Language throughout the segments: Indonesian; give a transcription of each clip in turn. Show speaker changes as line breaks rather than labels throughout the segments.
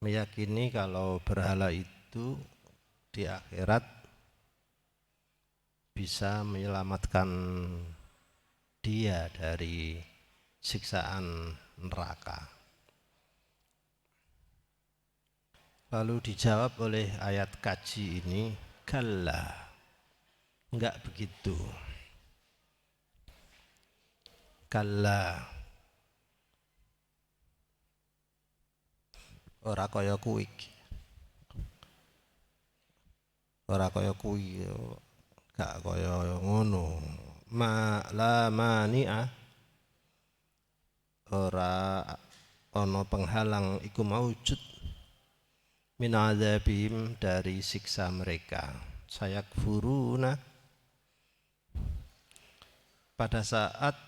meyakini kalau berhala itu di akhirat bisa menyelamatkan dia dari siksaan neraka. Lalu dijawab oleh ayat kaji ini, kalla, enggak begitu. Kalla, ora kaya kuwi. Ora kaya kuwi, gak kaya ngono. Ma la mani'a, ora ana penghalang iku maujud min adzabihim, dari siksa mereka. Sayakfuruna, pada saat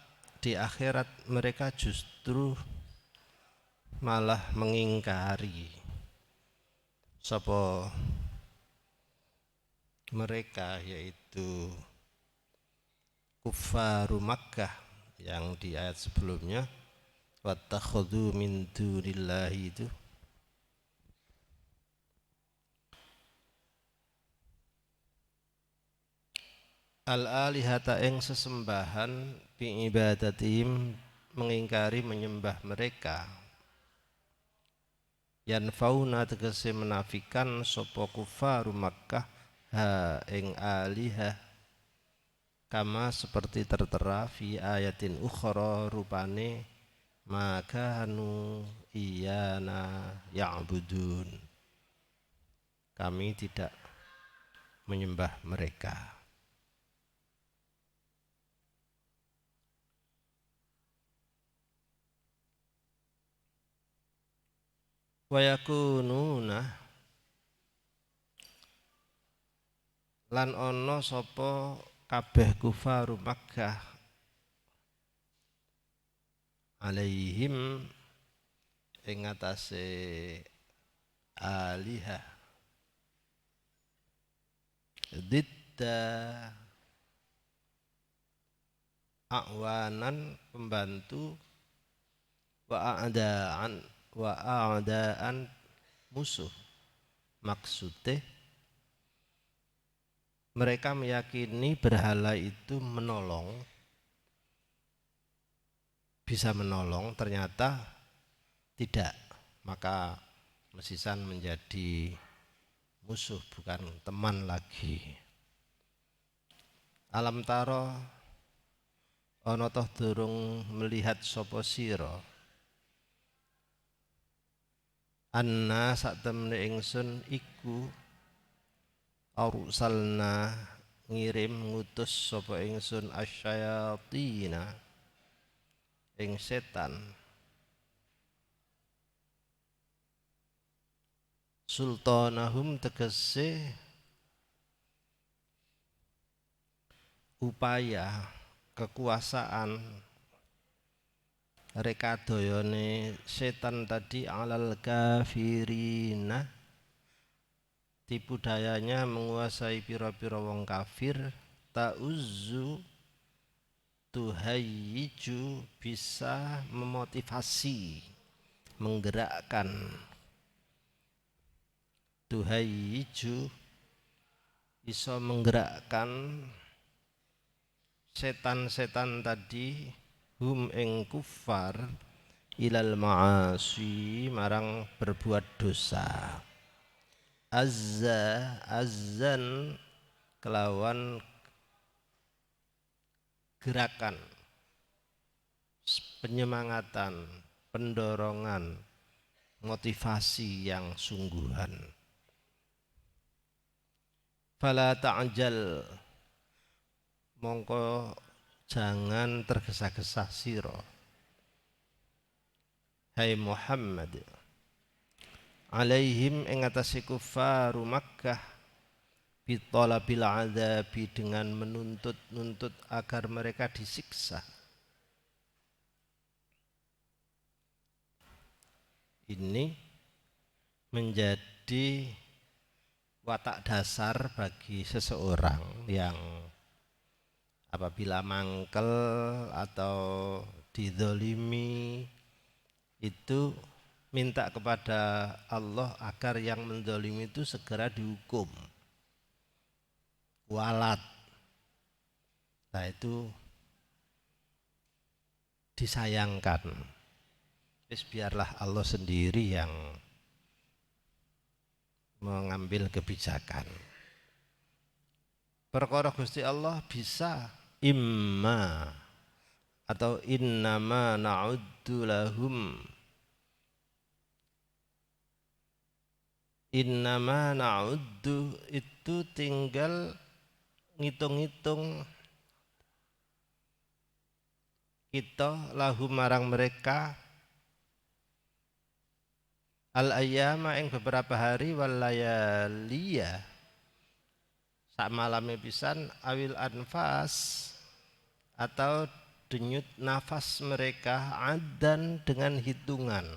di akhirat mereka justru malah mengingkari sapa mereka, yaitu kuffaru Makkah yang di ayat sebelumnya, wattakhadhu min dunillahi itu. Al-alihata ing sesembahan bi ibadatihim, mengingkari menyembah mereka. Yanfauna, tegese menafikan sapa kufaru Makkah ha ing alihah, kama seperti tertera fi ayatin ukhra, rupane maka anu iyana ya'budun, kami tidak menyembah mereka. Wa yakununa, lan ana sapa kabeh kufaru Makkah alaihim ing atase alihah, didda awanan, pembantu, wa a'daan musuh. Maksudnya mereka meyakini berhala itu menolong, bisa menolong, ternyata tidak, maka mesisan menjadi musuh, bukan teman lagi. Alam taro, ana toh durung melihat sapa sira, anna sak temne ingsun iku arsalna, ngirim ngutus sapa ingsun asyayatina ing setan, sultanahum tegese upaya kekuasaan rekadayane setan tadi, alal kafirina, tipu dayanya menguasai pira-pira wong kafir, ta'uzzu, tuhayyiju, bisa memotivasi, menggerakkan, tuhayyiju, bisa menggerakkan setan-setan tadi, hum ing kufar, ilal ma'asi, marang berbuat dosa. Azzan, kelawan gerakan, penyemangatan, pendorongan, motivasi yang sungguhan. Fala ta'jal, mongko jangan tergesa-gesa sira, hai Muhammad, alaihim ing atase kufaru Makkah, bitolabil adzabi, dengan menuntut agar mereka disiksa. Ini menjadi watak dasar bagi seseorang yang apabila mangkel atau dizolimi itu minta kepada Allah agar yang menzalimi itu segera dihukum. Walat. Nah itu disayangkan. Terus biarlah Allah sendiri yang mengambil kebijakan. Perkara Gusti Allah bisa imma atau innama na'uddu lahum, innama na'uddu itu tinggal ngitung-ngitung kita lahum marang mereka al ayyama ing beberapa hari wal layaliya sak malame pisan awil anfas atau denyut nafas mereka adan dengan hitungan,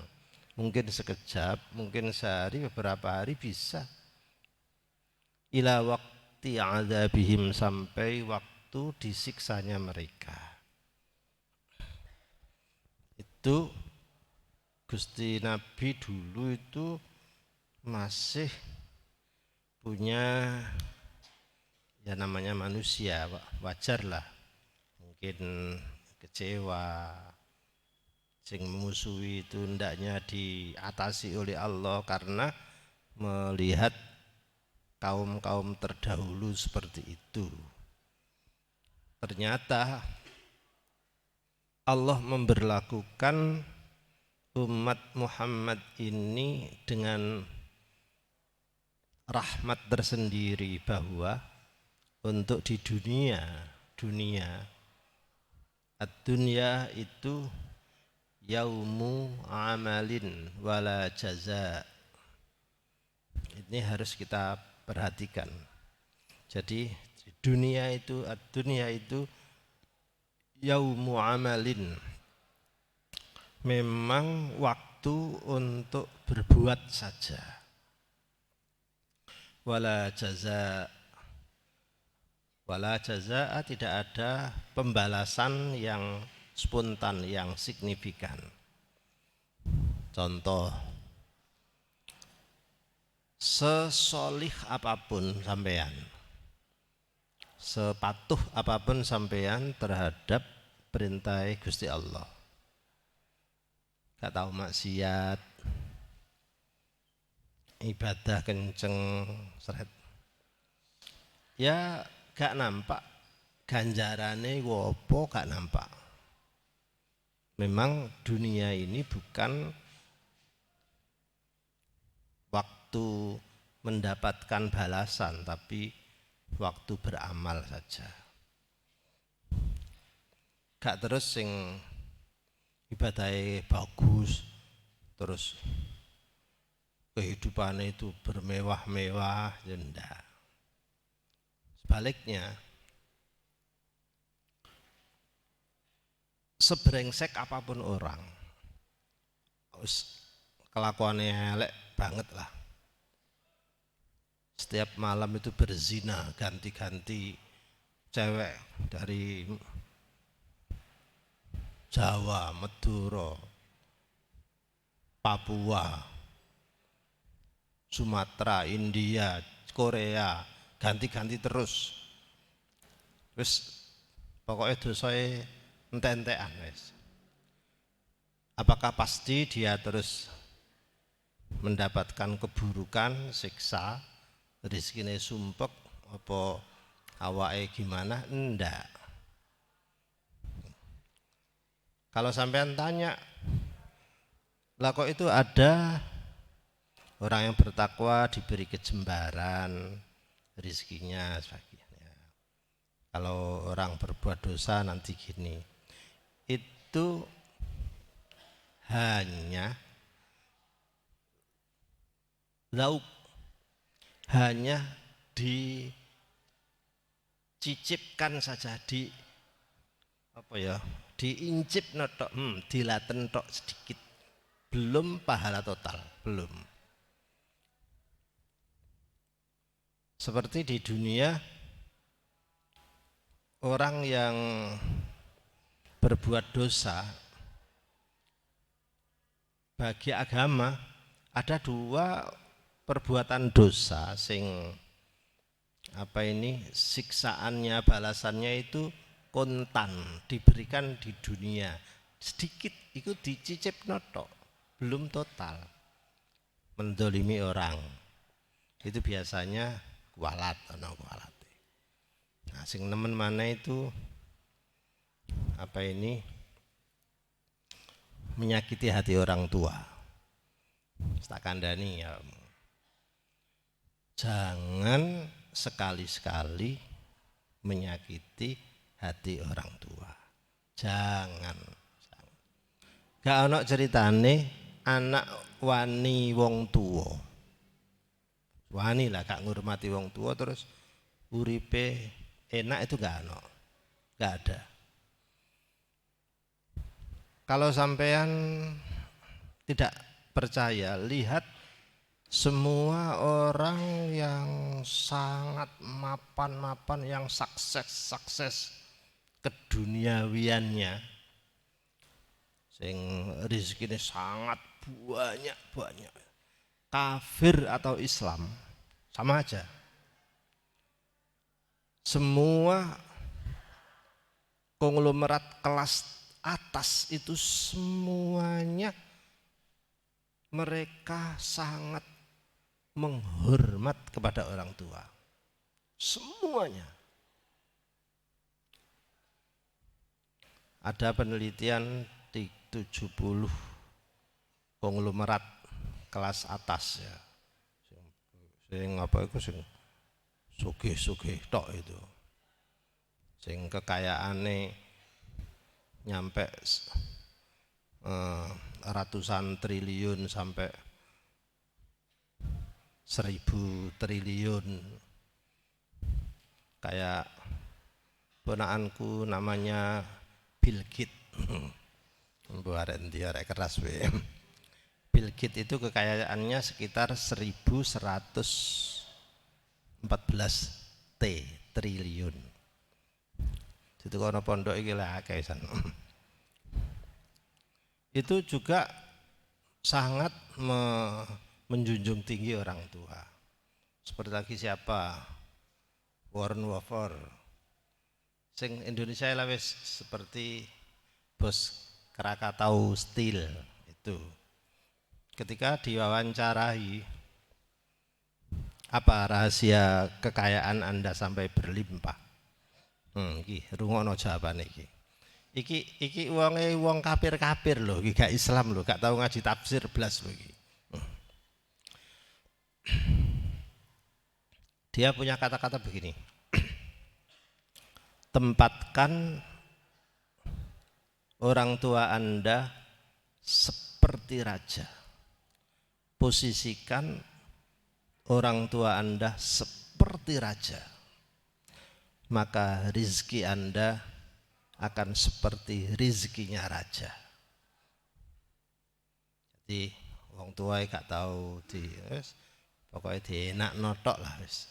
mungkin sekejap, mungkin sehari, beberapa hari bisa. Ila waqti adzabihim, sampai waktu disiksanya mereka. Itu Gusti Nabi dulu itu masih punya ya namanya manusia, wajar lah mungkin kecewa, sing memusuhi itu hendaknya diatasi oleh Allah karena melihat kaum-kaum terdahulu seperti itu. Ternyata Allah memberlakukan umat Muhammad ini dengan rahmat tersendiri, bahwa untuk di dunia ad-dunya itu yaumu amalin wala jaza. Ini harus kita perhatikan. Jadi di dunia itu, ad-dunya itu yaumu amalin, memang waktu untuk berbuat saja. Wala jaza, wala jazaa, tidak ada pembalasan yang spontan, yang signifikan. Contoh, sesolih apapun sampean, sepatuh apapun sampean terhadap perintah Gusti Allah, gak tahu maksiat, ibadah kenceng seret, ya gak nampak ganjarane wopo, gak nampak. Memang dunia ini bukan waktu mendapatkan balasan, tapi waktu beramal saja. Gak terus sing ibadahnya bagus terus kehidupannya itu bermewah-mewah, ya enggak. Sebaliknya, sebrengsek apapun orang, kelakuannya elek banget lah, setiap malam itu berzina, ganti-ganti cewek dari Jawa, Madura, Papua, Sumatera, India, Korea, ganti-ganti terus. Pokoknya dosae ente-entean wis. Apakah pasti dia terus mendapatkan keburukan, siksa, rezekine sumpek, apa awake gimana? Enggak. Kalau sampean tanya, lah kok itu ada orang yang bertakwa diberi kejembaran rezekinya sebagainya. Kalau orang berbuat dosa nanti gini. Itu hanya lauk, hanya dicicipkan saja, diincip notok, dilaten tok sedikit, belum pahala total, belum. Seperti di dunia, orang yang berbuat dosa bagi agama ada dua perbuatan dosa sing siksaannya balasannya itu kontan diberikan di dunia sedikit itu dicicip notok belum total mendolimi orang itu biasanya kualat kualat. Nah sing nemen mana itu menyakiti hati orang tua. Tak kandani ya. Jangan sekali-sekali menyakiti hati orang tua. Jangan. Gak ono ceritane anak wani wong tua. Wani lah gak ngurmati wong tua terus uripe enak itu gak ono. Gak ada. Kalau sampean tidak percaya, lihat semua orang yang sangat mapan-mapan, yang sukses keduniawiannya, sing rezekinya sangat banyak, kafir atau Islam sama aja. Semua konglomerat kelas atas itu semuanya mereka sangat menghormat kepada orang tua. Semuanya. Ada penelitian di 70 konglomerat kelas atas ya. Sing apa itu sing sugih-sugih tok itu. Sing kekayaane nyampe ratusan triliun sampai 1000 triliun. Kayak ponakanku namanya Bill Gates. Buaren dia rek keras we. Bill Gates itu kekayaannya sekitar 1114 triliun. Itu kono pondok iki lah akeh san. Itu juga sangat menjunjung tinggi orang tua. Seperti lagi siapa? Warren Buffett. Sing Indonesia lah wis seperti bos Krakatau Steel itu. Ketika diwawancarai, apa rahasia kekayaan Anda sampai berlimpah? Iki rungono jawabane iki. Iki wong kafir lho, iki gak Islam lho, gak tahu ngaji tafsir blas lho iki. Dia punya kata-kata begini. Tempatkan orang tua Anda seperti raja. Posisikan orang tua Anda seperti raja. Maka rizki Anda akan seperti rizkinya raja. Jadi wong tua gak tahu pokoknya dienak notok lah wis.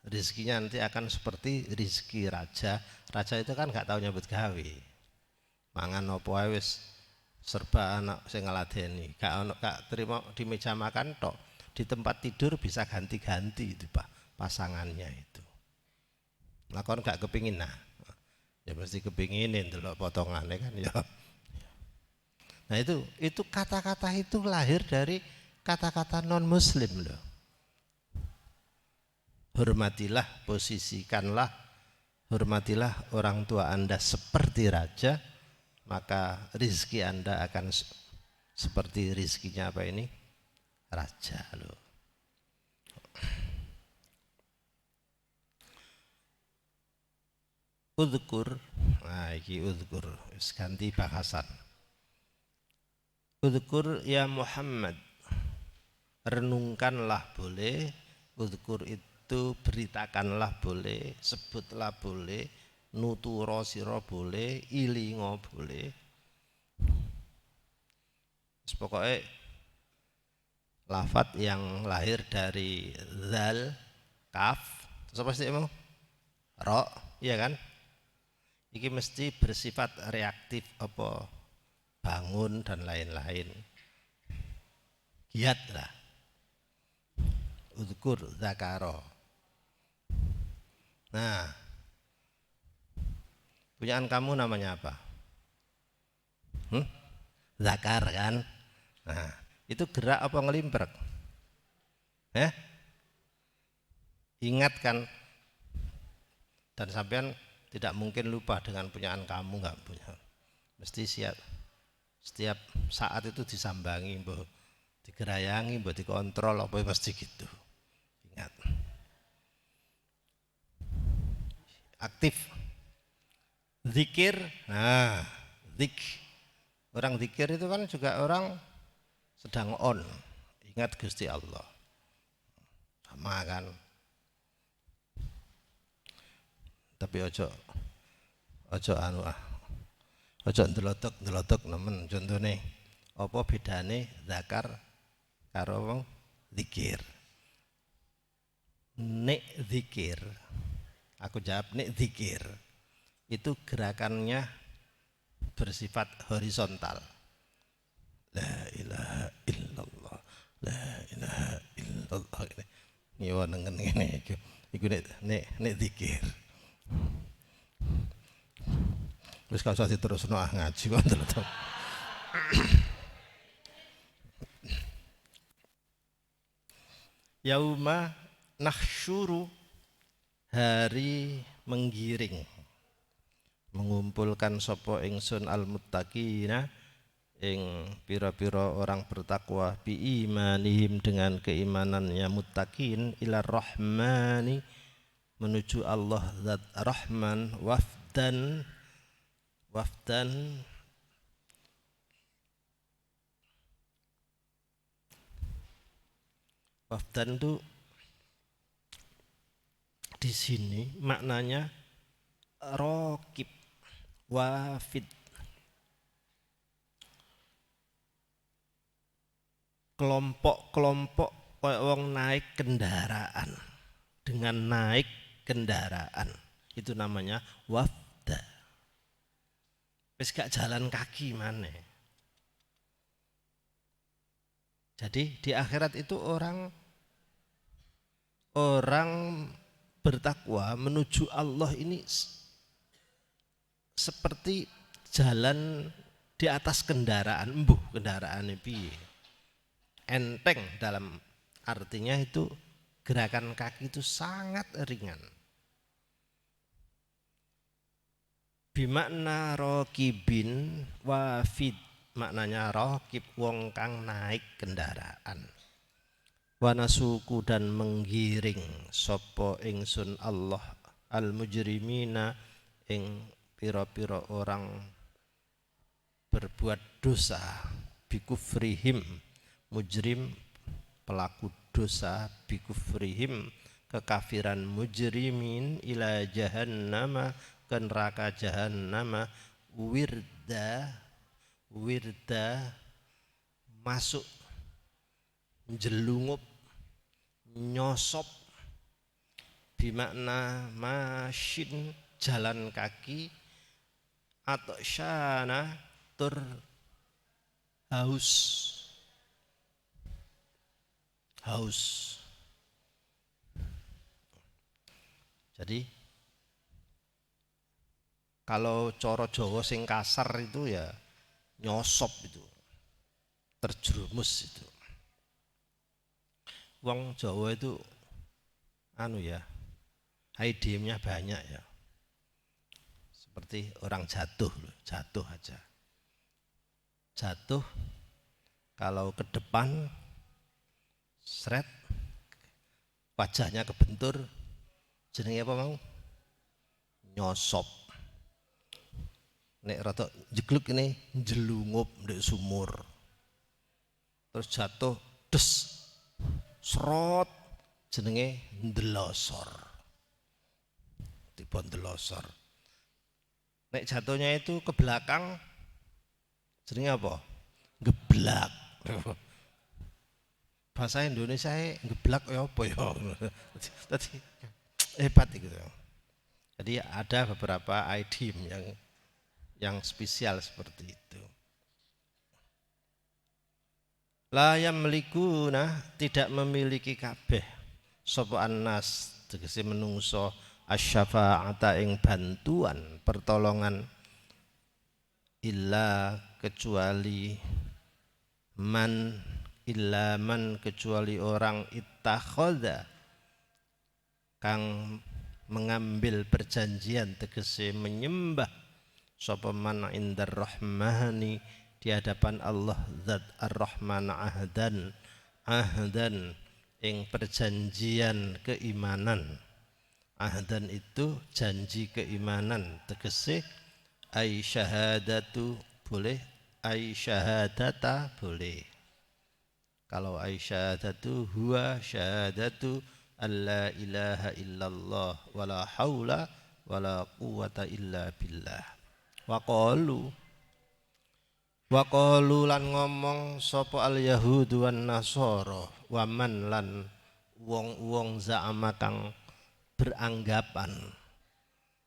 Rizkinya nanti akan seperti rizki raja. Raja itu kan gak tahu nyebut gawe. Mangan opo ae wis serba anak sing ngladeni. Gak terima di meja makan tok. Di tempat tidur bisa ganti-ganti itu Pak pasangannya itu. Lakon gak kepingin nah, ya mesti kepinginin delok potongannya kan ya. Nah itu kata-kata itu lahir dari kata-kata non muslim loh. Hormatilah, posisikanlah, hormatilah orang tua Anda seperti raja, maka rizki Anda akan seperti rizkinya apa ini? Raja loh. Udhkur, nah iki udhkur, ganti bahasan. Udhkur ya Muhammad, renungkanlah boleh, udhkur itu beritakanlah boleh, sebutlah boleh, nuturo siro boleh, ilingo boleh. Pokoknya lafadz yang lahir dari zal, kaf, terus apa sih emang? Ro, iya kan? Iki mesti bersifat reaktif apa bangun dan lain-lain. Giat lah. Udkur zakaro. Nah, punyaan kamu namanya apa? Zakar kan? Nah, itu gerak apa ngelimprek? Ingat kan? Dan sampean tidak mungkin lupa dengan punyaan kamu, nggak punya. Mesti setiap saat itu disambangi, mbok digerayangi, mbok dikontrol, apa pasti gitu. Ingat. Aktif. Zikir. Nah, orang zikir itu kan juga orang sedang on. Ingat Gusti Allah. Sama kan? Tapi ojo ndelotok nemen. Contone apa bedane zakar karo wong zikir? Nek zikir, aku jawab, nek zikir itu gerakannya bersifat horizontal. La ilaha illallah, la ilaha illallah. Ini wonengen ngene iki. Iku nek zikir. Wis gak usah diterusno ngaji kok ndelok. Yauma nahsyuru, hari menggiring, mengumpulkan sapa ingsun al-muttaqina ing pira-pira orang bertakwa bi imanihim dengan keimanannya muttaqin ila rahmani menuju Allah zat Rahman wafdan itu di sini maknanya rokib wafid, kelompok-kelompok kayak wong naik kendaraan, dengan naik kendaraan itu namanya wafda. Wis gak jalan kaki maneh. Jadi di akhirat itu orang bertakwa menuju Allah ini seperti jalan di atas kendaraan, kendaraan piye. Enteng dalam artinya itu gerakan kaki itu sangat ringan. Bimakna rokibin wafid, maknanya rokib wong kang naik kendaraan. Wanasuku dan menggiring sopo ingsun Allah al mujrimina ing pira-pira orang berbuat dosa bikufrihim, mujrim pelaku dosa, bikufrihim kekafiran mujrimin ila jahannama ke neraka jahannama wirda masuk jelungup nyosop bimakna masyin jalan kaki atau syana tur haus. Jadi kalau coro Jawa sing kasar itu ya nyosop itu, terjerumus itu. Wong Jawa itu IDM-nya banyak ya. Seperti orang jatuh aja. Jatuh kalau ke depan seret wajahnya kebentur, jenenge apa mau? Nyosop. Nek rada jegluk ini jelungup ndek sumur. Terus jatuh des serot jenenge ndelosor. Tiba ndelosor. Nek jatuhnya itu ke belakang jenenge apa? Geblak. Bahasa Indonesia geblak ya apa ya? Tadi hebat gitu. Jadi ada beberapa idiom yang spesial seperti itu. La yamlikuna tidak memiliki kabeh sapa annas tegese menungso asy-syafa'ata ing bantuan pertolongan illa kecuali man illa man kecuali orang ittakhadha kang mengambil perjanjian tegese menyembah sapa man indar rahmani di hadapan Allah zat ar-rahman ahdan ing perjanjian keimanan. Ahdan itu janji keimanan tegese ay syahadatu boleh, ay syahadata boleh. Kalau ay syahadatu huwa syahadatu alla ilaha illallah wala haula wala quwata illa billah. Waqalu lan ngomong sapa al yahudu wan nasara waman lan wong-wong za'ama kang beranggapan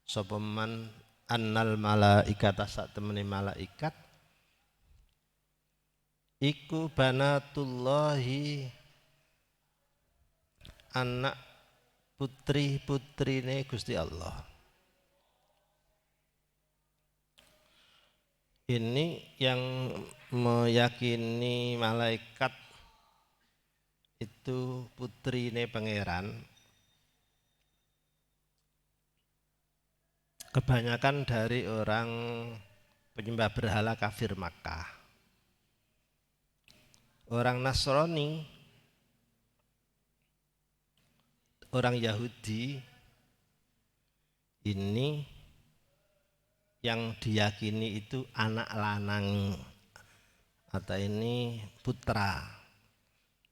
sapa man annal malaikata sak temene malaikat iku banatullahi anak putri-putrine Gusti Allah. Ini yang meyakini malaikat itu putrine pangeran kebanyakan dari orang penyembah berhala kafir Makkah. Orang Nasrani, orang Yahudi ini yang diyakini itu anak lanang atau ini putra.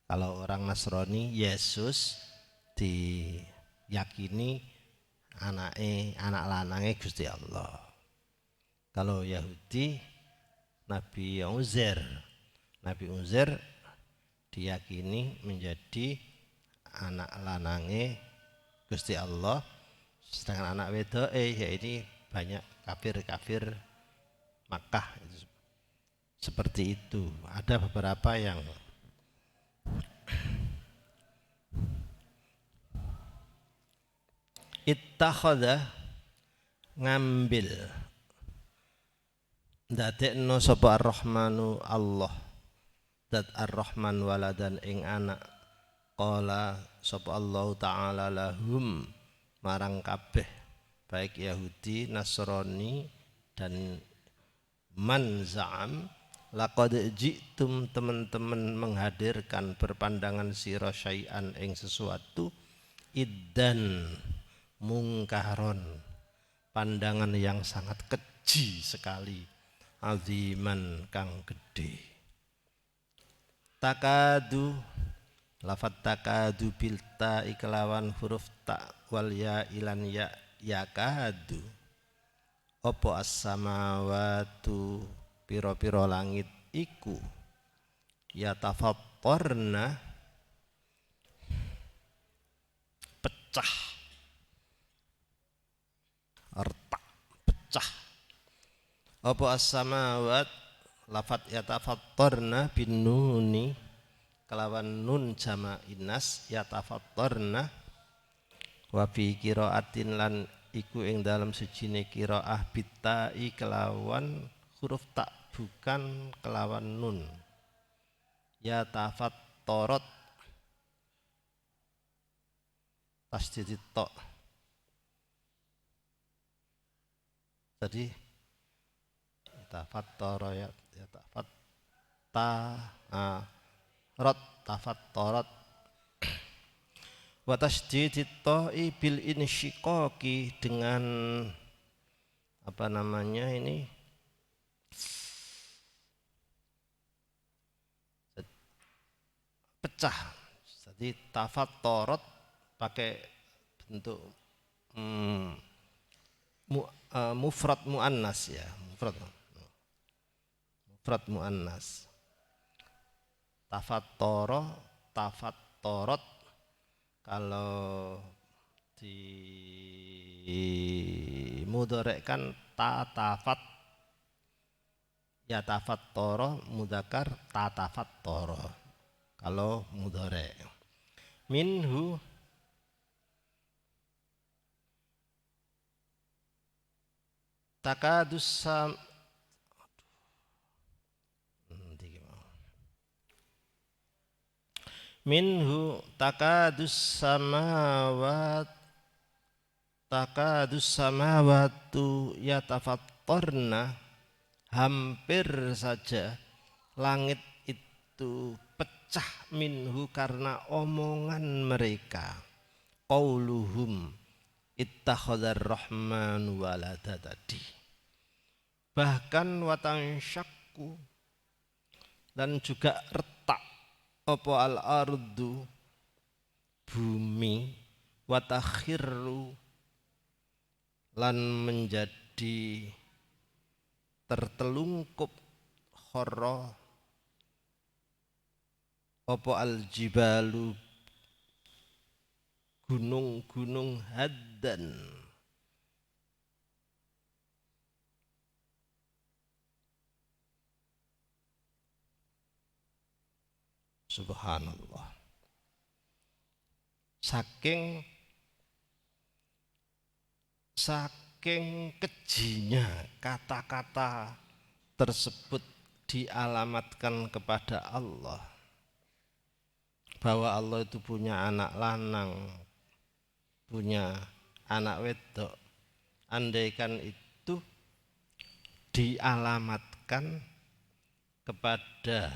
Kalau orang Nasrani Yesus diyakini anak lanangnya Gusti Allah. Kalau Yahudi Nabi Uzair diyakini menjadi anak lanangnya Gusti Allah. Sedangkan anak wedoke ya ini banyak kafir Makkah seperti itu. Ada beberapa yang ittakhadha ngambil ndadekno sapa ar-rahmanu Allah dat ar-rahman waladan ing anak qala sapa Allah taala lahum marang kabeh baik Yahudi, Nasrani dan man za'am laqad ji'tum teman-teman menghadirkan berpandangan sira syai'an ing sesuatu iddan mungkaron pandangan yang sangat keji sekali aziman kang gede. Takadu lafat takadu bil ta iklawan huruf ta wal ya ilan ya yakadu opo as-samawatu piro-piro langit iku yatafattarna pecah opo as-samawat lafat yatafattarna bin nuni kelawan nun jama inas yatafattarna wa fi qiraatin lan iku ing dalam sejine qiraah bitai kelawan huruf tak bukan kelawan nun ya tafattorot tasdid tok tadi tafattara ya tafattarot tafattorot wa tasdidit ta'i bil insyiqaqi dengan apa namanya ini pecah. Jadi tafattorot pakai bentuk mufrad muannas ya, mufrad muannas. Tafattoro tafattorot kalau di mudhorekkan tatafat ya tafattoro mudzakkar tatafattoro kalau mudhari. Minhu takadus minhu takadus samawatu yatafattarna, hampir saja langit itu pecah minhu karena omongan mereka. Qauluhum ittakhadar rahman walada tadi. Bahkan watan syakku, dan juga retak apa al ardu bumi, watakhirru lan menjadi tertelungkup khara apa al jibalu gunung-gunung haddan. Subhanallah. Saking kejinya kata-kata tersebut dialamatkan kepada Allah, bahwa Allah itu punya anak lanang, punya anak wedok. Andaikan itu dialamatkan kepada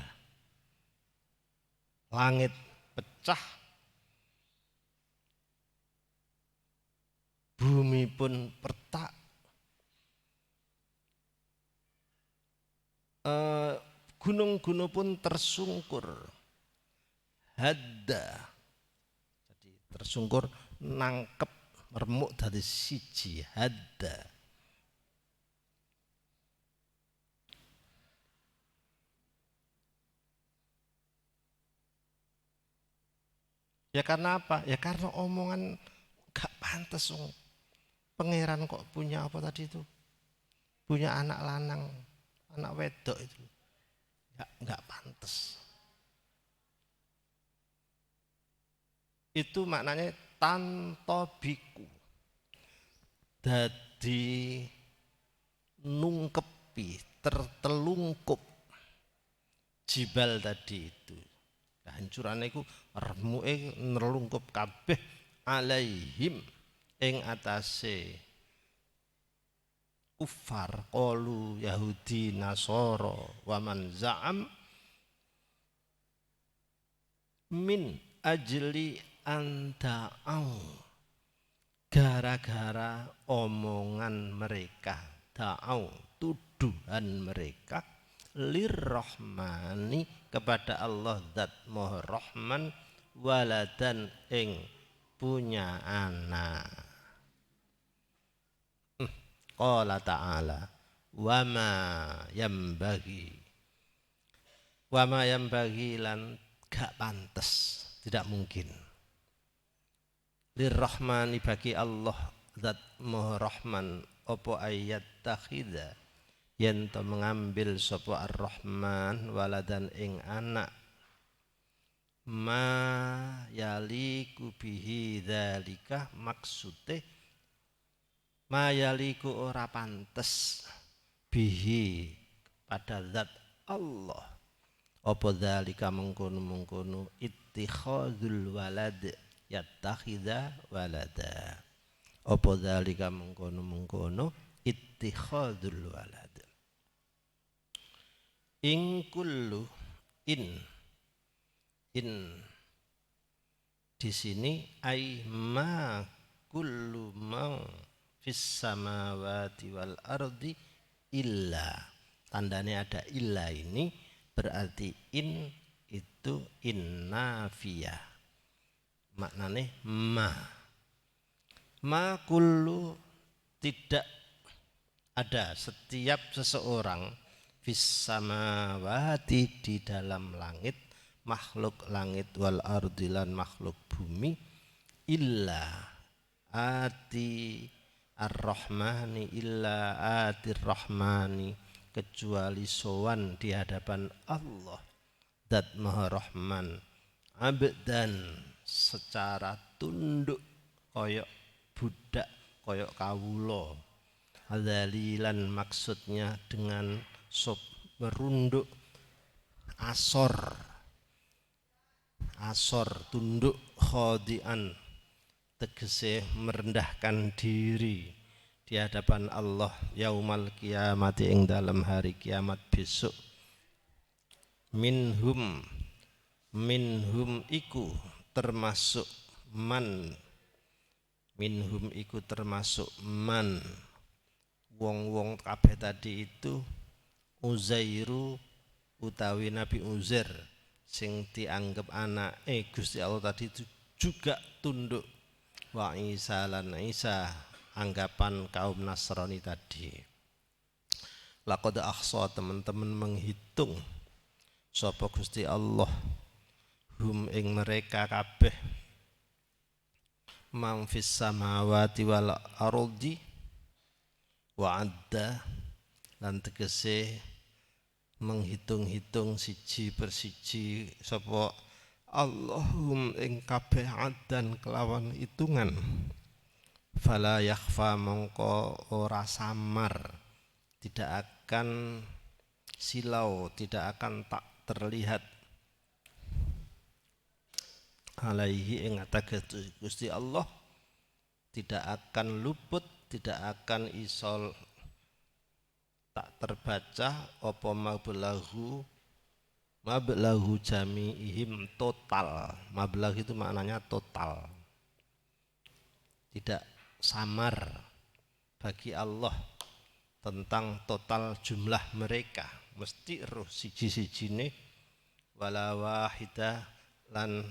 langit pecah, bumi pun retak, gunung-gunung pun tersungkur. Hadda, jadi tersungkur, nangkep remuk dari siji. Hadda. Ya karena apa? Ya karena omongan gak pantas. Pangeran kok punya apa tadi itu? Punya anak lanang, anak wedok itu. Gak pantas. Itu maknanya tantobiku, dadi nungkepi, tertelungkup jibal tadi itu. Hancurannya itu remuke nerlungkup kabeh alaihim ing atase kufar qalu Yahudi Nasara waman za'am min ajli anta'au, gara-gara omongan mereka, ta'au tuduhan mereka, lirrahmani kepada Allah zat maha rahman, waladan ing punya anak. Qala ta'ala wama yambagi lan gak pantes, tidak mungkin. Lirrahmani bagi Allah zat maha rahman apa ayat takhidha, yen to mengambil sapa ar-rahman waladan ing anak, ma yaliku bihi dzalika, maksude ma yaliku ora pantes bihi pada zat Allah apa dzalika mengkono-mengkono ittikhadzul walad, yattakhidha walada, apa dzalika mengkono-mengkono ittikhadzul walad. In kullu, in di sini ai ma kullu ma fis samawati wal ardi illa, tandanya ada illa ini berarti in itu innafiyah, maknanya ma kullu, tidak ada setiap seseorang fis samawati di dalam langit, makhluk langit, wal ardi lan makhluk bumi, illa ati ar-rahmani, illa ati ar-rahmani kecuali sowan di hadapan Allah zat maha rahman abdan secara tunduk koyok budak koyok kawula. Dzalilan maksudnya dengan merunduk asor tunduk, khodian tegese merendahkan diri di hadapan Allah yaumal kiamati ing dalam hari kiamat besok. Minhum iku termasuk man, minhum iku termasuk man, wong-wong kabeh tadi itu Uzairu utawi Nabi Uzair sing dianggap anake Gusti Allah tadi itu juga tunduk. Wa Isa lan Isa anggapan kaum Nasrani tadi. Laqad ahsa teman-teman menghitung sapa Gusti Allah hum ing mereka kabeh man fis samawati wal ardi wa adda lan tegese menghitung-hitung siji persiji sapa Allahum ing kabeh adan kelawan hitungan. Fala yakhfa mongko ora samar, tidak akan silau, tidak akan tak terlihat alaihi ing atase Gusti Allah, tidak akan luput, tidak akan isol tak terbaca apa mablahu jami'ihim total. Mablag itu maknanya total, tidak samar bagi Allah tentang total jumlah mereka, mesti roh siji-sijine wala wahidah lan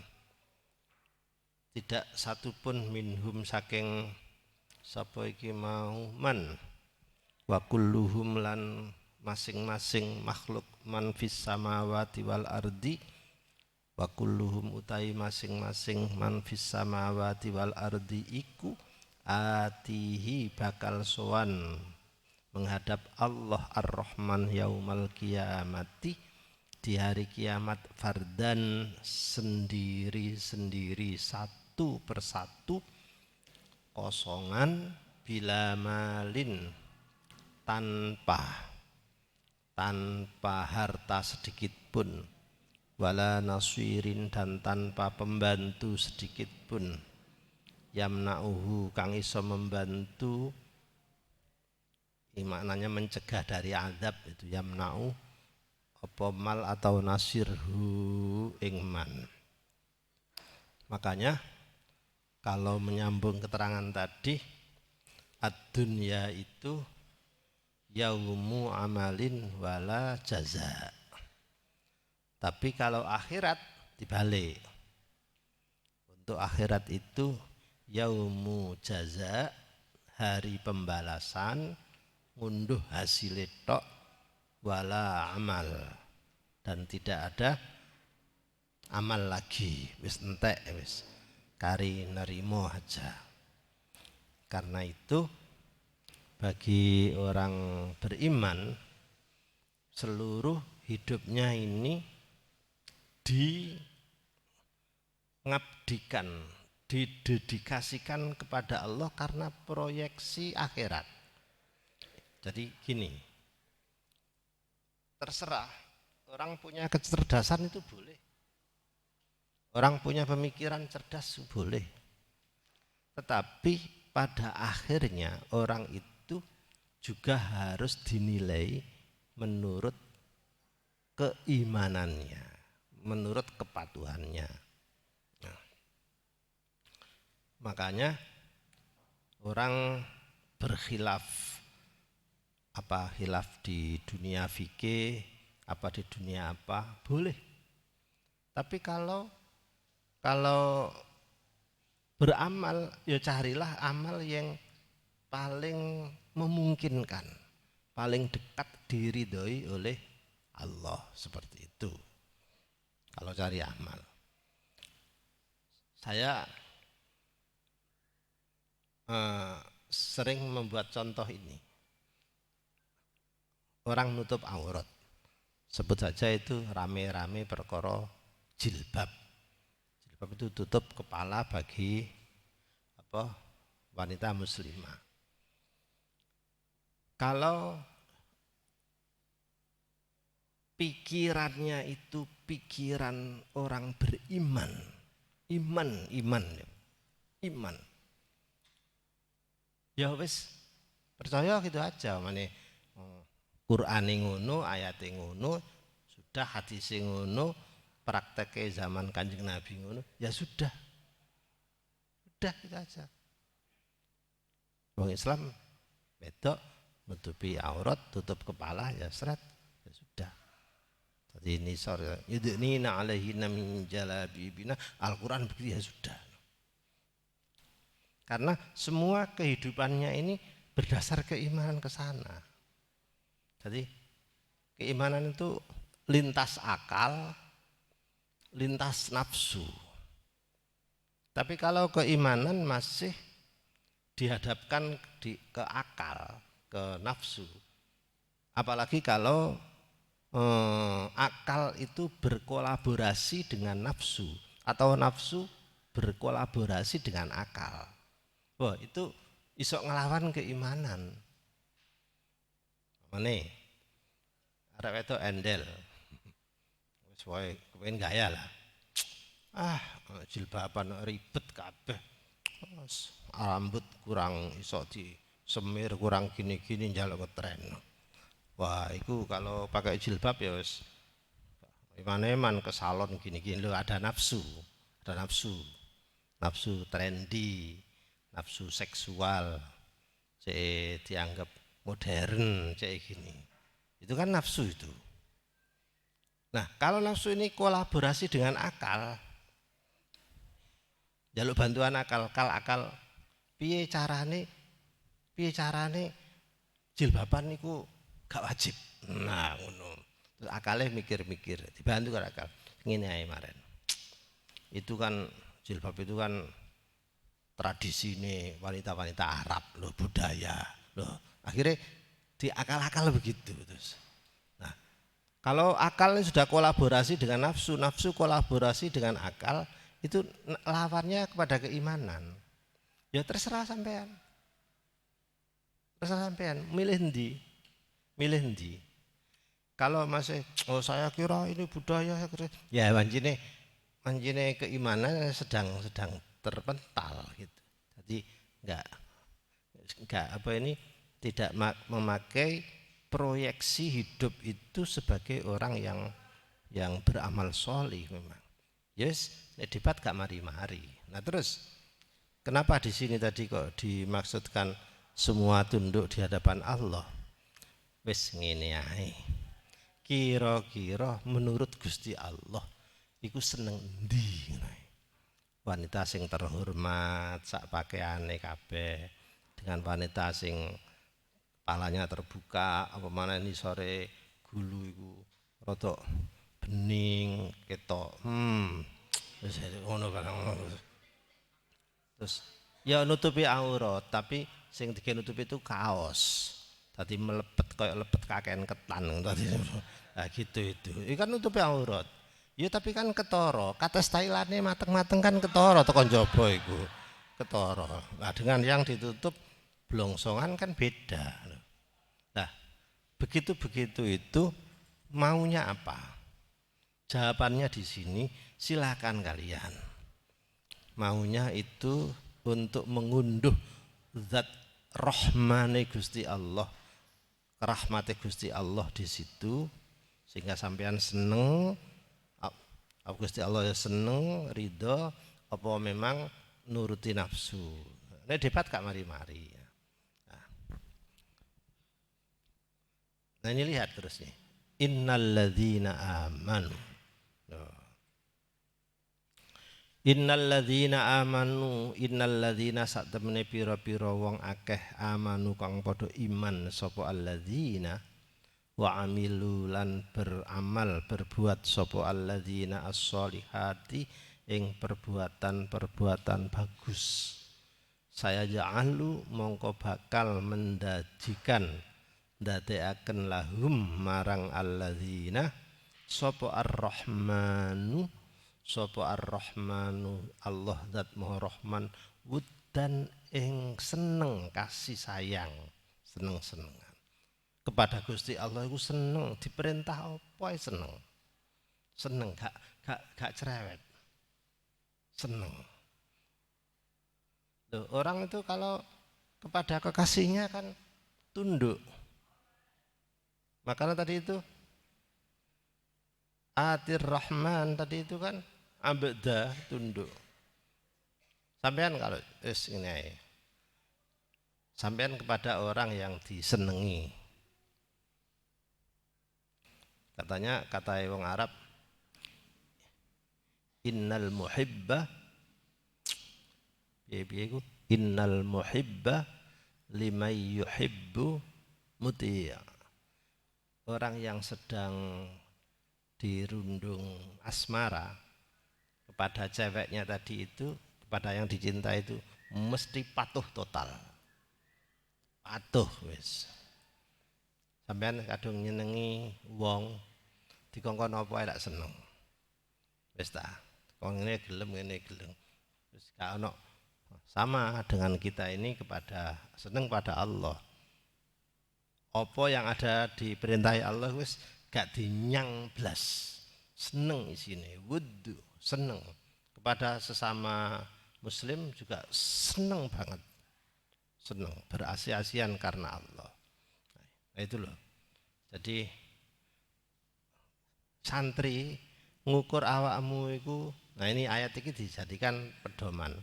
tidak satupun minhum saking sapa iki mau man wa kulluhum lan masing-masing makhluk man fis samawati wal ardi wa kulluhum utai masing-masing man fis samawati wal ardi iku atihi bakal sowan menghadap Allah Ar-Rahman yaumal kiamati di hari kiamat fardan sendiri-sendiri, satu persatu, kosongan, bila malin tanpa harta sedikit pun, wala naswirin dan tanpa pembantu sedikit pun, yamna'uhu kang iso membantu, maknanya mencegah dari azab itu yamna'u apa mal atau nasirhu ingman. Makanya kalau menyambung keterangan tadi, ad-dunya itu yaumu amalin wala jaza. Tapi kalau akhirat dibalik. Untuk akhirat itu yaumu jaza, hari pembalasan, ngunduh hasil tok wala amal, dan tidak ada amal lagi, wis entek wis kari nerimo aja. Karena itu bagi orang beriman seluruh hidupnya ini dingabdikan, didedikasikan kepada Allah karena proyeksi akhirat. Jadi gini, terserah orang punya kecerdasan itu boleh, orang punya pemikiran cerdas boleh, tetapi pada akhirnya orang itu juga harus dinilai menurut keimanannya, menurut kepatuhannya. Nah, makanya orang berkhilaf, apa khilaf di dunia fikih, apa di dunia apa, boleh. Tapi kalau beramal, ya carilah amal yang paling memungkinkan, paling dekat diridhoi oleh Allah, seperti itu. Kalau cari amal, saya sering membuat contoh ini. Orang nutup aurat, sebut saja itu rame-rame perkara jilbab. Jilbab itu tutup kepala bagi apa wanita muslimah. Kalau pikirannya itu pikiran orang beriman, iman. Ya wis percaya gitu aja, mane Qur'ane ngono, ayate ngono, sudah hadis ngono, prakteknya zaman Kanjeng Nabi ngono, ya sudah gitu aja. Wong Islam wedok menutupi aurat, tutup kepala, ya seret, ya sudah. Tadi ini sore yudnina alaihinna min jalabibina, Al-Qur'an begitu, ya sudah. Karena semua kehidupannya ini berdasar keimanan ke sana. Jadi keimanan itu lintas akal, lintas nafsu. Tapi kalau keimanan masih dihadapkan ke akal, ke nafsu. Apalagi kalau akal itu berkolaborasi dengan nafsu atau nafsu berkolaborasi dengan akal. Wah, itu iso ngelawan keimanan. Mane arek wedok endel. Wis wae kepen gaya lah. Jilbaban ribet kabeh. Rambut kurang iso di semir, kurang gini-gini njaluk ngetren. Wah, itu kalau pakai jilbab ya wis eman-eman ke salon gini-gini lho, ada nafsu. Nafsu trendy, nafsu seksual. Dianggap modern kayak gini, itu kan nafsu itu. Nah, kalau nafsu ini kolaborasi dengan akal, jaluk bantuan akal piye carane jilbaban niku gak wajib. Nah, ngono. Terus akale mikir-mikir, dibantu karo akal. Ngene ae maren. Itu kan jilbab itu kan tradisi ini wanita-wanita Arab loh, budaya loh. Akhirnya diakal-akal begitu terus. Nah, kalau akal ini sudah kolaborasi dengan nafsu, nafsu kolaborasi dengan akal, itu lawannya kepada keimanan. Ya terserah sampean. Milih ndi. Kalau masih saya kira ini budaya, ya manjine keimanan sedang terpental gitu. Jadi enggak tidak memakai proyeksi hidup itu sebagai orang yang beramal sholih memang. Yes, debat gak mari-mari. Nah terus kenapa di sini tadi kok dimaksudkan semua tunduk di hadapan Allah? Wis ngene ae. Kira-kira menurut Gusti Allah iku seneng ndi? Wanita sing terhormat sak pakaiane kabeh dengan wanita sing kepalanya terbuka, apa mana ini sore gulu iku rada bening ketok. Wis ngono kan. Terus ya nutupi aurat, tapi sing nutupi itu kaos. Tadi melepet kayak lepet kakean ketan tadi. Nah gitu itu. Ini kan nutupi aurat. Ya tapi kan ketara, kata stylane mateng-mateng kan ketara tekan jaba iku. Ketara. Nah dengan yang ditutup blongsongan kan beda. Nah, begitu itu maunya apa? Jawabannya di sini silakan kalian. Maunya itu untuk mengunduh zat rahmane Gusti Allah, rahmate Gusti Allah di situ sehingga sampean seneng. Gusti Allah ya seneng, ridho, apa memang nuruti nafsu. Ini debat gak mari-mari. Nah ini lihat terus nih. Innalladzina amanu. Innalladzina satemene pira-pira wong akeh amanu kang padha iman sapa alladzina wa amilu lan beramal berbuat sapa alladzina as-solihati ing perbuatan bagus. Saya ja'alu mongko bakal mendajikan ndadekaken lahum marang alladzina sapa ar-rahmanu sapa Ar-Rahmanu Allah zat Maha Rahman wuddan ing seneng kasih sayang seneng-senengan kepada Gusti Allah iku seneng diperintah apa seneng seneng gak cerewet seneng. Loh, orang itu kalau kepada kekasihnya kan tunduk. Makanya tadi itu Atir Rahman tadi itu kan abda tunduk. Sampean kalau ini sampean kepada orang yang disenengi. Katanya kata wong Arab innal muhibba piye-piye ku innal muhibba liman yuhibbu muti'. Orang yang sedang dirundung asmara kepada ceweknya tadi itu, kepada yang dicinta itu mesti patuh total. Patuh wis. Sampeyan kadung nyenengi wong dikongkon apa lak seneng. Wis ta. Wong ngene gelem. Wis gak ono. Sama dengan kita ini kepada seneng pada Allah. Apa yang ada diperintahi Allah wis gak dinyang blas. Seneng isine, wudu, seneng. Kepada sesama muslim juga seneng banget. Seneng, berasi-asian karena Allah. Nah, itu loh. Jadi santri ngukur awakmu iku, nah ini ayat ini dijadikan pedoman.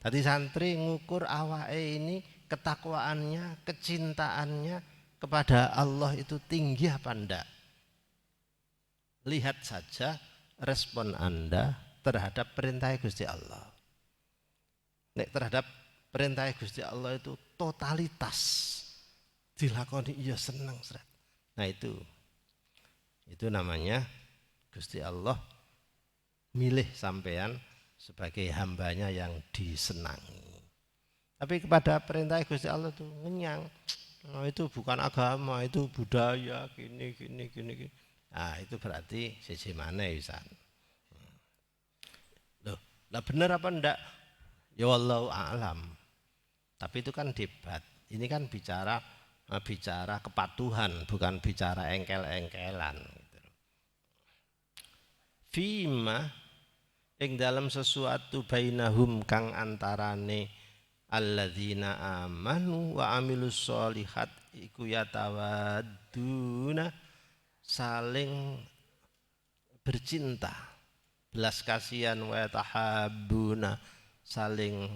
Tadi santri ngukur awake ini ketakwaannya, kecintaannya kepada Allah itu tinggi apa enggak? Lihat saja respon Anda terhadap perintah Gusti Allah. Nek terhadap perintah Gusti Allah itu totalitas dilakoni iya seneng seret. Nah itu namanya Gusti Allah milih sampean sebagai hambanya yang disenangi. Tapi kepada perintah Gusti Allah itu ngenyang. Nah, itu bukan agama, itu budaya gini. Nah, itu berarti siji maneh wisan. Loh, lah bener apa enggak? Ya wallahu a'lam. Tapi itu kan debat. Ini kan bicara kepatuhan, bukan bicara engkel-engkelan gitu. Fima ing dalam sesuatu bainahum kang antarane alladzina amanu wa amilus sholihat iku yatawadduna saling bercinta belas kasihan wa tahabbuna saling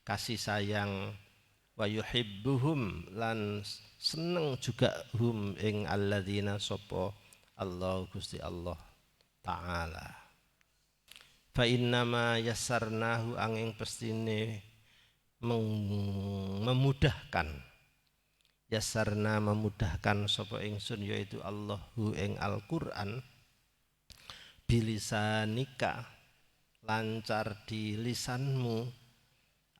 kasih sayang wa yuhibbuhum lan seneng juga hum ing alladzina sapa Allah Gusti Allah taala fa innama yassarnahu angin pestine memudahkan yassarna memudahkan sapa ingsun yaitu Allahu ing Al-Qur'an bilisanika lancar di lisanmu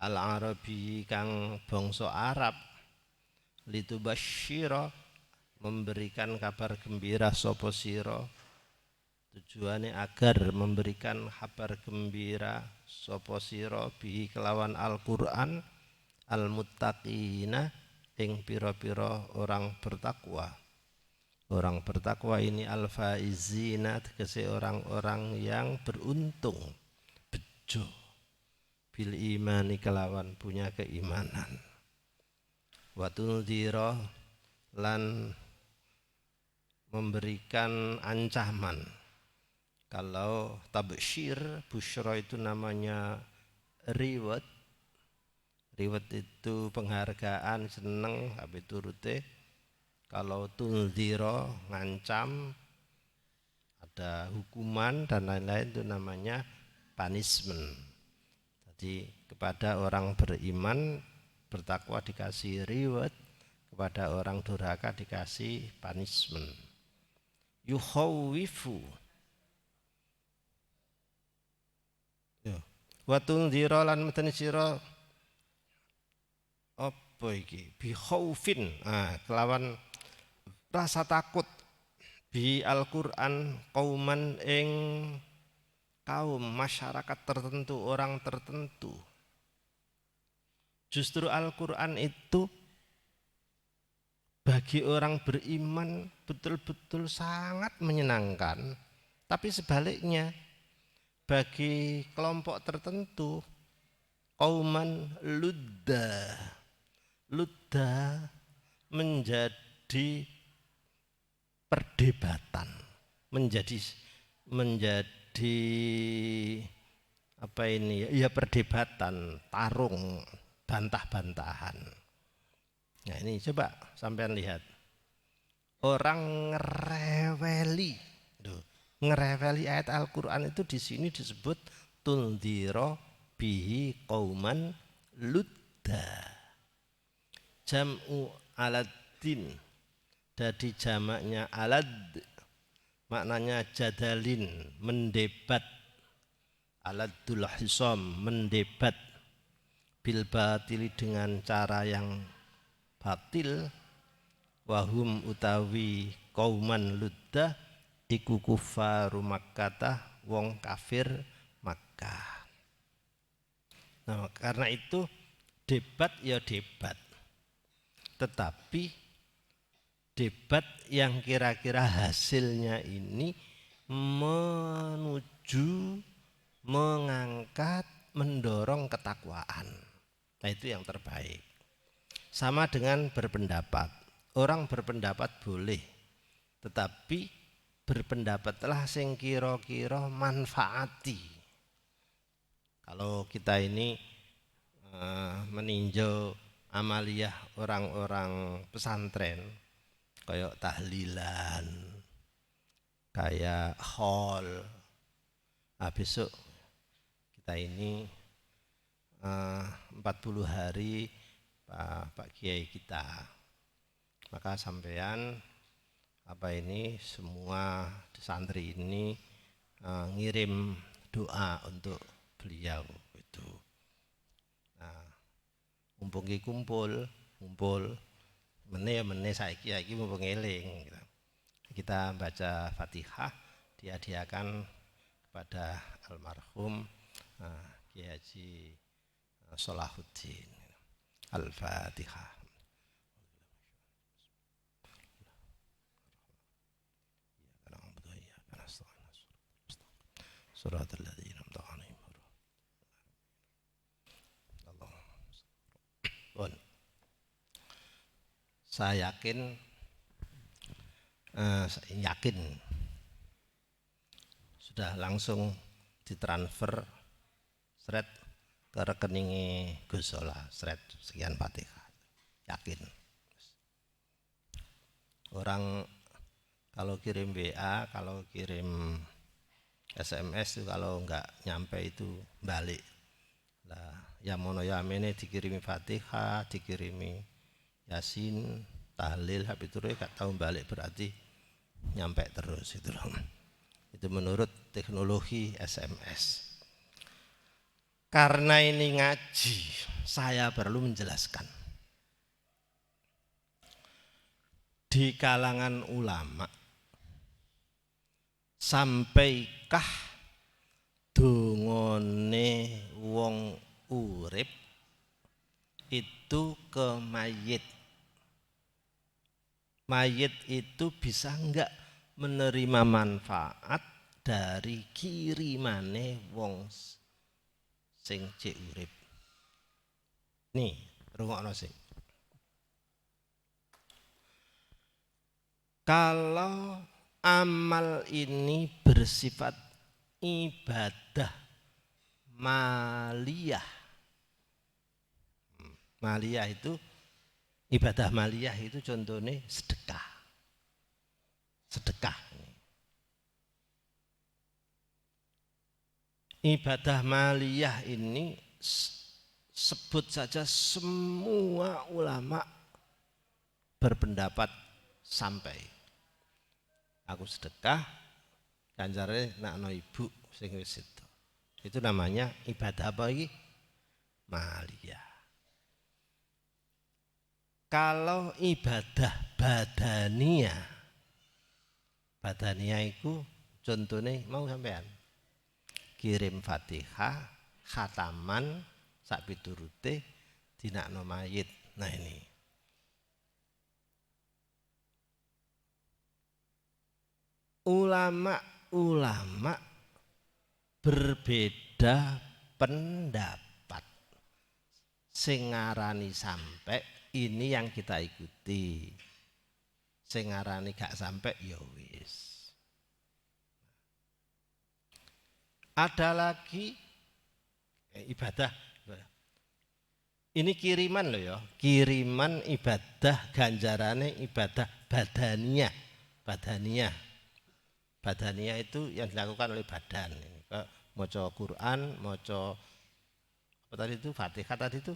al-arabi kang bangsa Arab litubasyira memberikan kabar gembira sapa sira tujuannya agar memberikan kabar gembira sapa sira bihi kelawan Al-Qur'an al-muttaqina ing pira-pira orang bertakwa. Orang bertakwa ini al-faizina tegese orang-orang yang beruntung bejo bil imani kelawan punya keimanan. Wa tunzira lan memberikan ancaman. Kalau tabsyir, busyra itu namanya reward. Reward itu penghargaan, seneng, habis turute. Kalau tunzira ngancam, ada hukuman dan lain-lain itu namanya punishment. Jadi kepada orang beriman bertakwa dikasih reward, kepada orang durhaka dikasih punishment. Yukhawwifu wa tunzira lan meten sira apa iki bi khaufin kelawan rasa takut bi Al-Qur'an qauman ing kaum masyarakat tertentu, orang tertentu. Justru Al-Quran itu bagi orang beriman betul-betul sangat menyenangkan. Tapi sebaliknya bagi kelompok tertentu, kauman ludda, ludda menjadi perdebatan, menjadi apa ini ya, perdebatan, tarung, bantah-bantahan. Nah ini coba sampean lihat, orang ngereweli ayat Al-Quran itu di sini disebut tundiro bihi qauman ludda. Jam'u aladdin, jadi jamaknya alad, maknanya jadalin, mendebat. Aladul hisam, mendebat. Bil batili, dengan cara yang batil. Wahum utawi qauman ludda iku kufaru Makkah, wong kafir Makkah. Nah, karena itu debat ya debat, tetapi debat yang kira-kira hasilnya ini menuju, mengangkat, mendorong ketakwaan. Nah itu yang terbaik. Sama dengan berpendapat, orang berpendapat boleh, tetapi berpendapatlah sing kira-kira manfaati. Kalau kita ini meninjau amaliyah orang-orang pesantren, kayak tahlilan, kayak haul. Nah, besok kita ini 40 hari Pak Kiai kita, maka sampean semua santri ini ngirim doa untuk beliau itu. Nah, mumpung kumpul meneh saiki mumpung eling, kita baca Fatihah dihadiahkan kepada almarhum Kiai Haji Salahuddin. Al-Fatihah. Suratul ladzina an'amta 'alaihim. Saya yakin sudah langsung ditransfer seret ke rekeningnya Gus Solah, seret sekian Fatihah. Yakin. Orang kalau kirim WA, kalau kirim SMS itu kalau enggak nyampe itu balik. Lah, ya mono ya mene dikirimi Fatihah, dikirimi Yasin, tahlil, habis itu gak tahu balik, berarti nyampe terus itu loh. Itu menurut teknologi SMS. Karena ini ngaji, saya perlu menjelaskan. Di kalangan ulama, sampaikah dongone wong urip itu ke mayit? Mayit itu bisa enggak menerima manfaat dari kirimane wong sing cek urip? Nih, rungokno sing. Kalau amal ini bersifat ibadah maliyah. Maliyah itu, ibadah maliyah itu contohnya sedekah. Sedekah. Ibadah maliyah ini sebut saja semua ulama berpendapat sampai. Aku sedekah, ganjarnya nakno ibu sing wis itu. Itu namanya ibadah apa iki? Maliyah. Kalau ibadah badaniyah itu contohnya mau sampean kirim Fatihah khataman sak piturute dinakno mayit. Nah ini ulama berbeda pendapat. Sing ngarani sampai ini yang kita ikuti, sing ngarani gak sampai ya wis. Ada lagi ibadah. Ini kiriman loh ya, kiriman ibadah ganjarannya ibadah badaniyah. Badaniyah itu yang dilakukan oleh badan. Maca Quran, maca apa tadi itu Fatihah tadi itu.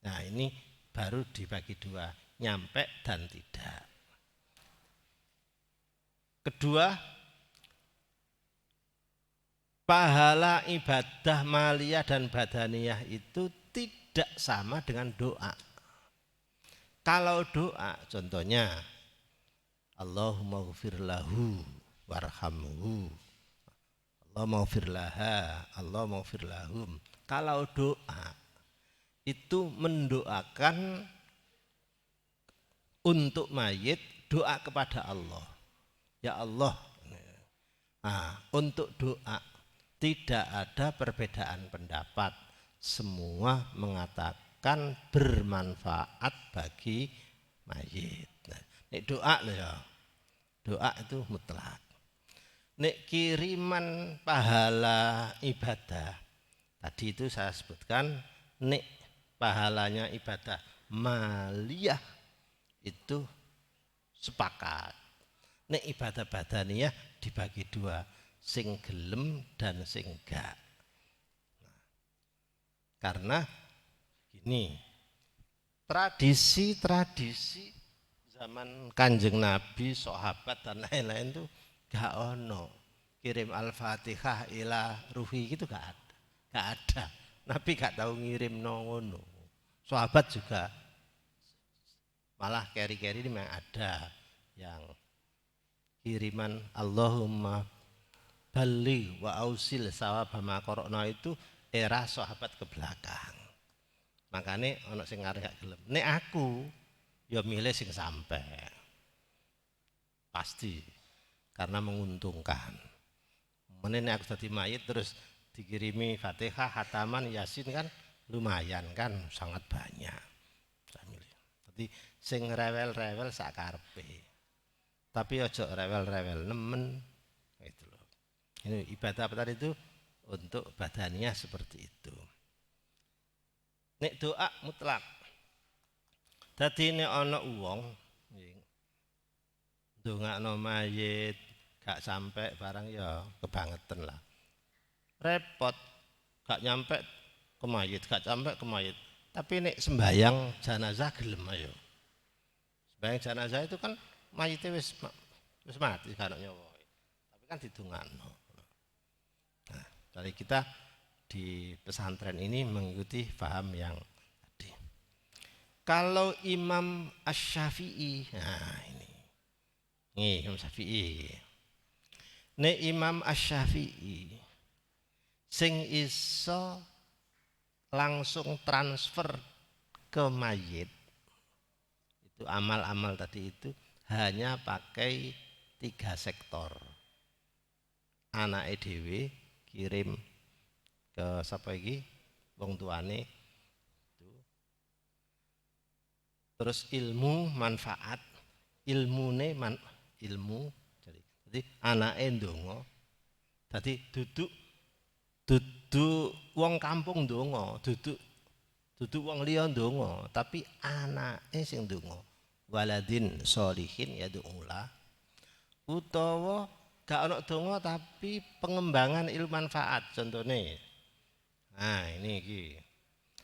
Nah ini baru dibagi dua, nyampe dan tidak. Kedua, pahala ibadah maliyah dan badaniyah itu tidak sama dengan doa. Kalau doa contohnya Allahumma ghfir lahu warhamhu, Allahumma ghfir laha, Allahumma ghfir lahum. Kalau doa itu mendoakan untuk mayit, doa kepada Allah. Ya Allah. Nah, untuk doa tidak ada perbedaan pendapat. Semua mengatakan bermanfaat bagi mayit. Nah, nek doa loh ya. Doa itu mutlak. Nek kiriman pahala ibadah. Tadi itu saya sebutkan nek pahalanya ibadah maliyah itu sepakat. Nek ibadah badaniyah dibagi dua, sing gelem dan sing gak. Karena gini, tradisi zaman Kanjeng Nabi, sahabat dan lain-lain itu gak ono kirim Al-Fatihah ila ruhi gitu gak ada. Nabi gak tahu ngirim ngono. Sahabat juga malah keri-keri ini memang ada yang kiriman Allahumma balligh wa ausil sawaba ma qara'na itu era sahabat ke belakang. Makanya ono sing arek gak gelem. Nek aku ya milih sing sampai. Pasti karena menguntungkan. Menene aku dadi mayit terus dikirimi Fatihah, khataman, Yasin kan lumayan kan, sangat banyak. Saya milih. Jadi sing rewel-rewel sakarepe. Tapi ojo rewel-rewel nemen gitu loh. Ini ibadah apa tadi itu? Untuk badannya seperti itu. Nek doa mutlak. Dadi nek ana wong ndongakno mayit gak sampai barang ya kebangetan lah. Repot gak nyampe ke mayit, gak sampai ke mayit. Tapi nek sembayang jenazah gelem ayo. Sembayang jenazah itu kan mayite wis mati kan nyawa. Tapi kan didongakno. Nah, dari kita di pesantren ini mengikuti paham yang tadi. Kalau Imam Asy-Syafi'i, nah ini Imam Syafi'i. Nek Imam Asy-Syafi'i sing iso langsung transfer ke mayit itu amal-amal tadi itu hanya pakai 3 sektor. Anake dhewe kirim ke sapa iki wong tuane itu. Terus ilmu manfaat, ilmune ilmu jadi anake ndonga. Dadi duduk wong kampung ndonga, duduk wong liya ndonga, tapi anake sing ndonga. Waladin sholihin yad'ula utawa gak ana donga tapi pengembangan ilmu manfaat contohnya. Nah, ini iki.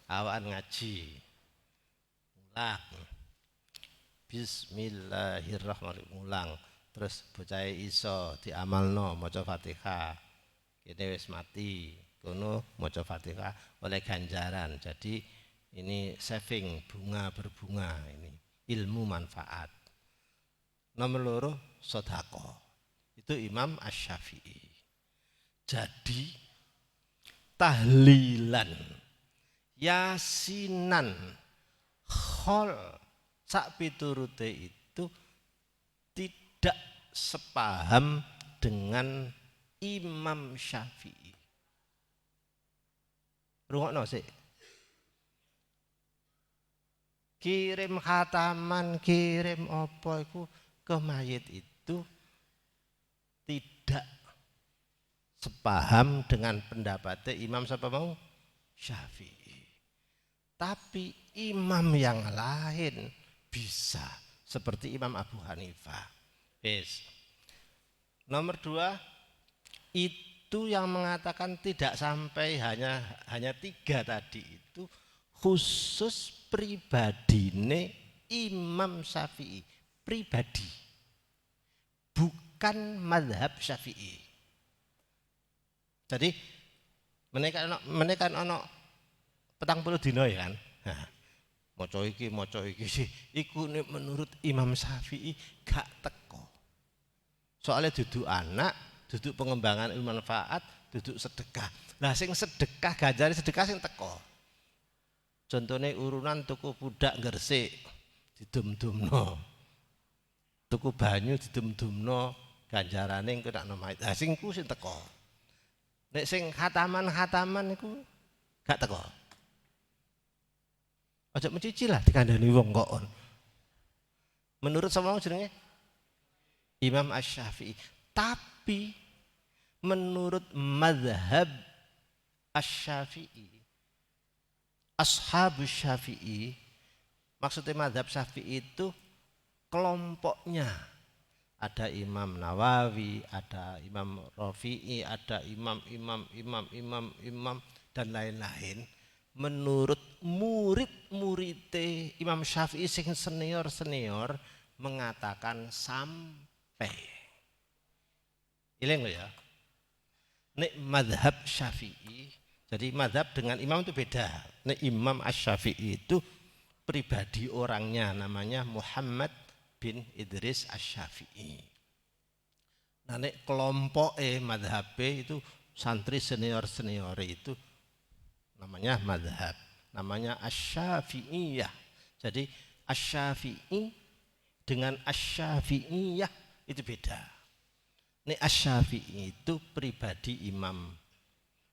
Awakan ngaji. Ulang. Bismillahirrahmanirrahim ulang. Terus bocah iso diamalno maca Fatihah. Kene wis mati, kono maca Fatihah oleh ganjaran. Jadi ini saving bunga berbunga ini ilmu manfaat. Nomor loro sedekah. Itu Imam Asy-Syafi'i. Jadi tahlilan, yasinan, khol sak piturute itu tidak sepaham dengan Imam Syafi'i. Rungokno sik. Kirim khataman, kirim apa iku ke mayit itu tidak sepaham dengan pendapatnya Imam siapa mau? Syafi'i. Tapi imam yang lain bisa seperti Imam Abu Hanifah. Yes. Nomor 2 itu yang mengatakan tidak sampai hanya 3 tadi itu khusus pribadine Imam Syafi'i, pribadi, bukan madhab Syafi'i. Jadi menekan ono 40 dino ya kan. Nah, maca iki sih iku menurut Imam Syafi'i gak teko. Soalnya duduk anak, duduk pengembangan ilmu manfaat, duduk sedekah. Lah sing sedekah ganjare sedekah sing teko. Contohnya urunan tuku budak Gresik didum-dumno. Tuku banyu didum-dumno ganjarane engko nak nomait. Lah sing ku sing teko. Nek sing khataman iku gak teko. Aja mencici lah dikandani wong kok on. Menurut sama jenenge Imam Asy-Syafi'i. Tapi menurut mazhab Asy-Syafi'i, Ashabus Syafi'i, maksudnya mazhab Syafi'i itu kelompoknya. Ada Imam Nawawi, ada Imam Rafi'i, ada imam dan lain-lain. Menurut murid-muride Imam Syafi'i sing senior mengatakan sampai. Ilang ya. Nek mazhab Syafi'i, jadi mazhab dengan imam itu beda. Nek Imam Asy-Syafi'i itu pribadi orangnya namanya Muhammad bin Idris Asy-Syafi'i. Nah nek kelompok mazhabe itu santri senior itu namanya mazhab, namanya Asy-Syafi'iyah. Jadi Asy-Syafi'i dengan Asy-Syafi'iyah itu beda. Nek Asy-Syafi'i itu pribadi Imam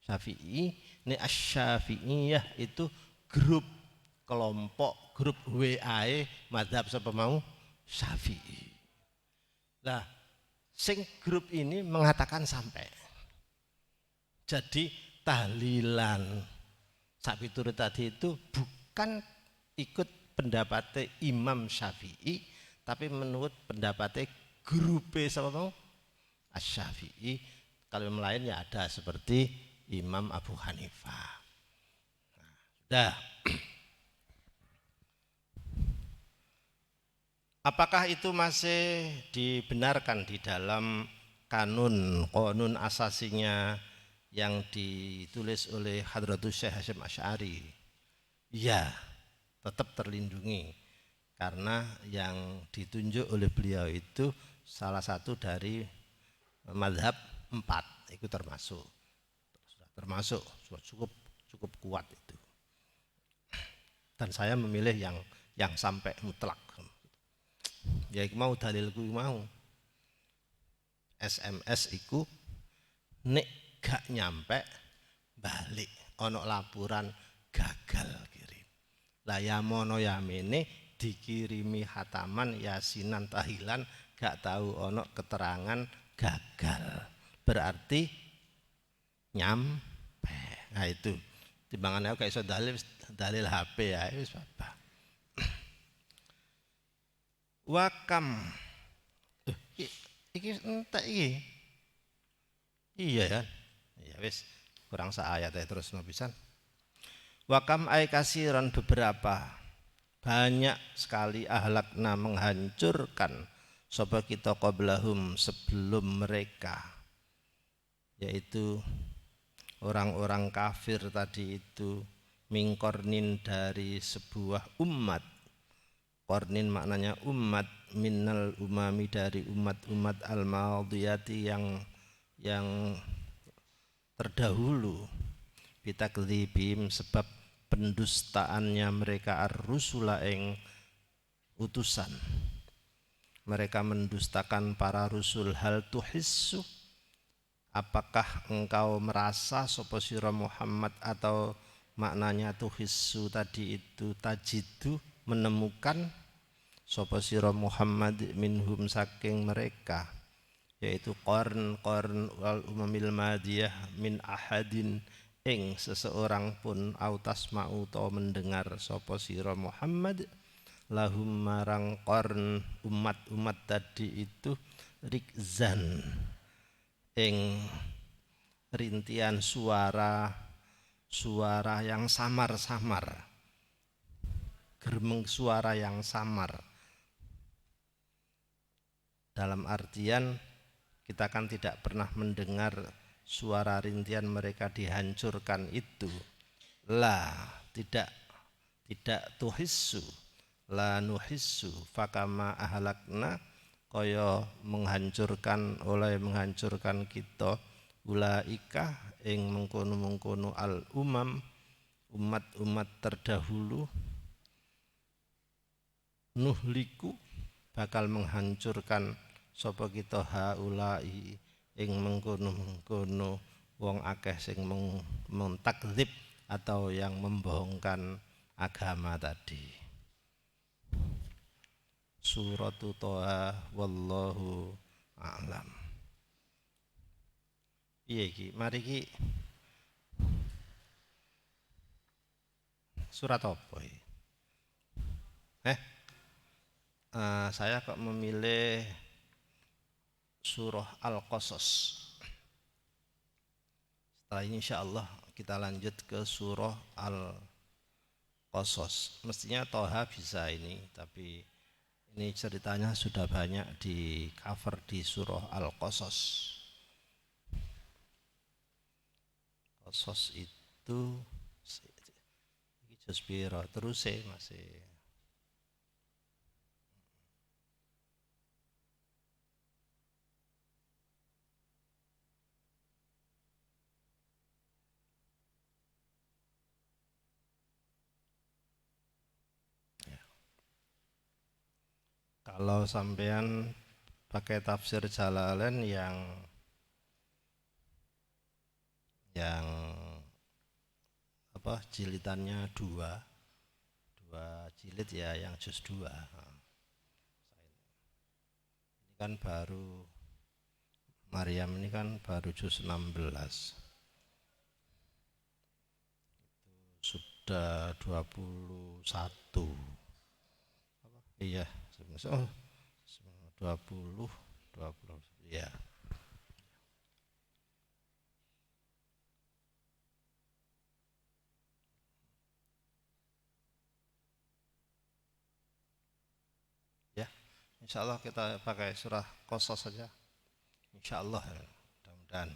Syafi'i, nek Asy-Syafi'iyah itu grup kelompok, grup WA mazhab sapa mau Syafi'i. Nah, sing grup ini mengatakan sampai. Jadi tahlilan sapiturut tadi itu bukan ikut pendapatnya Imam Syafi'i, tapi menurut pendapatnya grupe sapa mau Asy-Syafi'i. Kalau yang lain ya ada seperti Imam Abu Hanifah. Nah, sudah. Apakah itu masih dibenarkan di dalam kanun asasinya yang ditulis oleh Hadratus Syekh Hasyim Asy'ari? Ya, tetap terlindungi karena yang ditunjuk oleh beliau itu salah satu dari mazhab 4 itu termasuk cukup kuat itu. Dan saya memilih yang sampai mutlak. Ya mau dalilku mau SMS iku nek gak nyampe balik ono laporan gagal kirim. Lah ya mono yamene dikirimi khataman yasinan tahilan gak tahu ono keterangan gagal. Berarti nyampe. Nah itu timbangannya aku kayak iso dalil HP ya wis apa. Wakam iki entek iki. Iya ya. Ya wis kurang saayat ya terus pisan. Wakam ay kasiran beberapa banyak sekali ahlakna menghancurkan sapa kita qablahum sebelum mereka, yaitu orang-orang kafir tadi itu mingkornin dari sebuah umat. Qarnin maknanya umat, minnal umami dari umat-umat al-madiyati yang terdahulu, bitakdzibihim sebab pendustaannya mereka ar-rusula ing utusan. Mereka mendustakan para rusul. Hal tuhissu, apakah engkau merasa sapa sira Muhammad, atau maknanya tuhissu tadi itu tajidu, menemukan sapa sira Muhammad minhum saking mereka, yaitu qarn wal umamil madiyah min ahadin ing seseorang pun autas mau to mendengar sapa sira Muhammad lahum marang qarn umat-umat tadi itu rikzan ing rintian suara yang samar-samar, geremeng suara yang samar. Dalam artian kita kan tidak pernah mendengar suara rintian mereka dihancurkan itu. La, tidak tuhissu, la nuhissu, fakama ahlakna, kaya menghancurkan kita ulaika ing mengkono-mengkono al umam, umat-umat terdahulu, nuhliku bakal menghancurkan sapa kita haulai ing mengkono-mengkono wong akeh sing mentakdzib atau yang membohongkan agama tadi. Suratu Toha, wallahu a'lam. Piye iki? Mari iki surat apa iki? Saya kok memilih surah Al-Qasas. Setelah ini insyaallah kita lanjut ke surah Al-Qasas. Mestinya Toha bisa ini, tapi ini ceritanya sudah banyak di cover di surah Al-Qasas. Qasas itu iki juz pira terus masih kalau sampean pakai tafsir Jalalain yang apa jilidannya dua jilid ya, yang juz 2. Ini kan baru Maryam ini kan baru juz 16. Itu sudah 21. Iya, oh 20 ya. Ya, insyaallah kita pakai surah Qasas saja. Insyaallah, mudah-mudahan